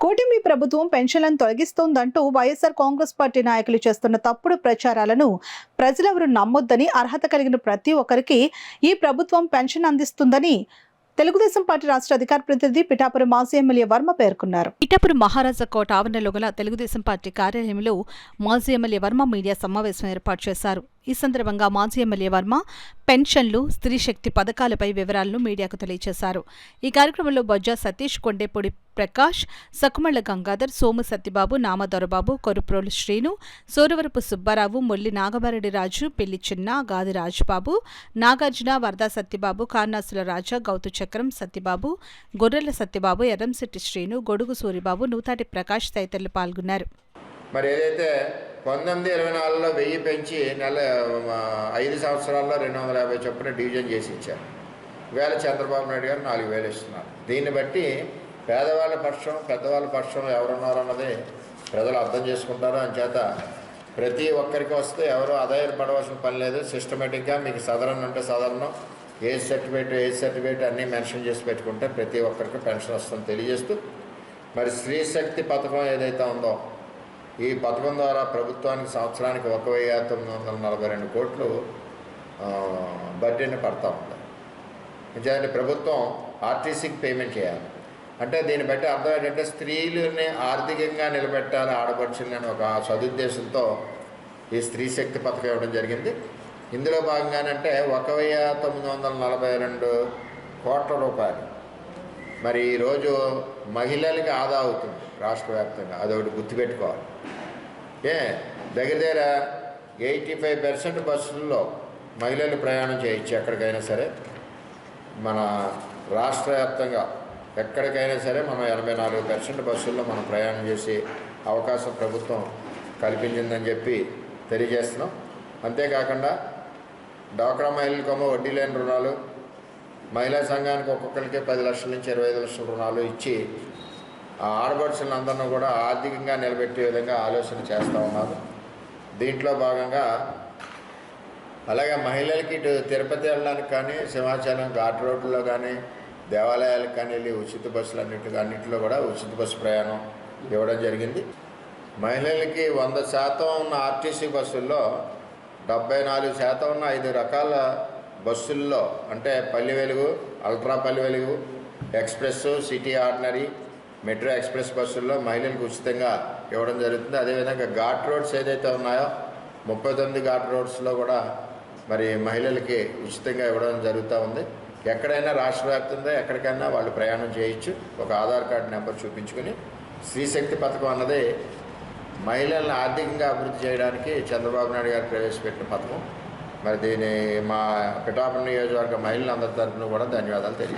కూటమి ప్రభుత్వం పెన్షన్లను తొలగిస్తోందంటూ వైఎస్ఆర్ కాంగ్రెస్ పార్టీ నాయకులు చేస్తున్న తప్పుడు ప్రచారాలను ప్రజలెవరూ నమ్మొద్దని, అర్హత కలిగిన ప్రతి ఒక్కరికి ఈ ప్రభుత్వం పెన్షన్ అందిస్తుందని తెలుగుదేశం పార్టీ రాష్ట్ర అధికార ప్రతినిధి పిఠాపురం మాజీ ఎమ్మెల్యే వర్మ పేర్కొన్నారు. పిఠాపురం మహారాజా కోట ఆవరణలో గల తెలుగుదేశం పార్టీ కార్యాలయంలో మాజీ ఎమ్మెల్యే వర్మ మీడియా సమావేశం ఏర్పాటు చేశారు. ఈ సందర్భంగా మాజీ ఎమ్మెల్యే వర్మ పెన్షన్లు, స్త్రీ శక్తి పథకాలపై వివరాలను మీడియాకు తెలియజేశారు. ఈ కార్యక్రమంలో బొజ్జా సతీష్, కొండేపూడి ప్రకాష్, సకుమళ్ల గంగాధర్, సోము సత్యబాబు, నామదొరబాబు, కొరుప్రోలు శ్రీను, సూరవరపు సుబ్బారావు, మొల్లి నాగబారెడ్డి రాజు, పెళ్లి చిన్న, గాది రాజుబాబు, నాగార్జున, వరదా సత్యబాబు, కార్నాసుల రాజా, గౌతు చక్రం సత్యబాబు, గొర్రెల సత్యబాబు, ఎర్రంశెట్టి శ్రీను, గొడుగు సూరిబాబు, నూతాటి ప్రకాష్ తదితరులు పాల్గొన్నారు. మరి ఏదైతే 1924లో 1000 పెంచి 5 సంవత్సరాల్లో 250 చొప్పున డివిజన్ చేసి ఇచ్చారు. ఈవేళ చంద్రబాబు నాయుడు గారు 4000 ఇస్తున్నారు. దీన్ని బట్టి పేదవాళ్ళ పక్షం, పెద్దవాళ్ళ పక్షం ఎవరున్నారన్నది ప్రజలు అర్థం చేసుకుంటారు. అంచేత ప్రతి ఒక్కరికి వస్తే ఎవరు ఆదాయపడవలసిన పని లేదు. సిస్టమేటిక్గా మీకు సదరన్ అంటే సదరణం, ఏజ్ సర్టిఫికేట్ అన్నీ మెన్షన్ చేసి పెట్టుకుంటే ప్రతి ఒక్కరికి పెన్షన్ వస్తుందని తెలియజేస్తూ, మరి స్త్రీ శక్తి పథకం ఏదైతే ఉందో ఈ పథకం ద్వారా ప్రభుత్వానికి సంవత్సరానికి 1942 కోట్లు బడ్జెట్ని పడతా ఉంది. నిజానికి ప్రభుత్వం ఆర్టీసీకి పేమెంట్ చేయాలి. అంటే దీన్ని బట్టి అర్థం ఏంటంటే స్త్రీలని ఆర్థికంగా నిలబెట్టాలి, ఆడపడుచులని ఒక సదుద్దేశంతో ఈ స్త్రీ శక్తి పథకం ఇవ్వడం జరిగింది. ఇందులో భాగంగానంటే 1942 కోట్ల రూపాయలు మరి ఈరోజు మహిళలకి ఆదా అవుతుంది రాష్ట్ర వ్యాప్తంగా. అదొకటి గుర్తుపెట్టుకోవాలి. దగ్గర 85% బస్సుల్లో మహిళలు ప్రయాణం చేయొచ్చు. ఎక్కడికైనా సరే మన రాష్ట్ర వ్యాప్తంగా ఎక్కడికైనా సరే మనం 84% బస్సుల్లో మనం ప్రయాణం చేసే అవకాశం ప్రభుత్వం కల్పించిందని చెప్పి తెలియజేస్తున్నాం. అంతేకాకుండా డ్వాక్రా మహిళలకేమో వడ్డీ లేని రుణాలు, మహిళా సంఘానికి ఒక్కొక్కరికి 10 లక్షల నుంచి 25 లక్షల రుణాలు ఇచ్చి ఆడపడుచులందరినీ కూడా ఆర్థికంగా నిలబెట్టే విధంగా ఆలోచన చేస్తూ ఉన్నారు. దీంట్లో భాగంగా అలాగే మహిళలకి ఇటు తిరుపతి వెళ్ళడానికి కానీ, సింహాచలం ఘాట్ రోడ్లో కానీ, దేవాలయాలకు కానీ వెళ్ళి ఉచిత బస్సులు అన్నింటిలో కూడా ఉచిత బస్సు ప్రయాణం ఇవ్వడం జరిగింది. మహిళలకి 100% ఉన్న ఆర్టీసీ బస్సుల్లో 74% ఉన్న 5 రకాల బస్సుల్లో అంటే Palle Velugu, ultra Palle Velugu, express, city ordinary, metro express బస్సుల్లో మహిళలకు ఉచితంగా ఇవ్వడం జరుగుతుంది. అదేవిధంగా ఘాట్ రోడ్స్ ఏదైతే ఉన్నాయో 39 ఘాట్ రోడ్స్లో కూడా మరి మహిళలకి ఉచితంగా ఇవ్వడం జరుగుతూ ఉంది. ఎక్కడైనా రాష్ట్ర వ్యాప్తంగా ఎక్కడికైనా వాళ్ళు ప్రయాణం చేయొచ్చు. ఒక ఆధార్ కార్డు నెంబర్ చూపించుకొని స్త్రీశక్తి పథకం అన్నది మహిళలను ఆర్థికంగా అభివృద్ధి చేయడానికి చంద్రబాబు నాయుడు గారు ప్రవేశపెట్టిన పథకం. మరి దీన్ని మా పిఠాపురం నియోజకవర్గ మహిళలందరి తరఫున కూడా ధన్యవాదాలు తెలియజేస్తాను.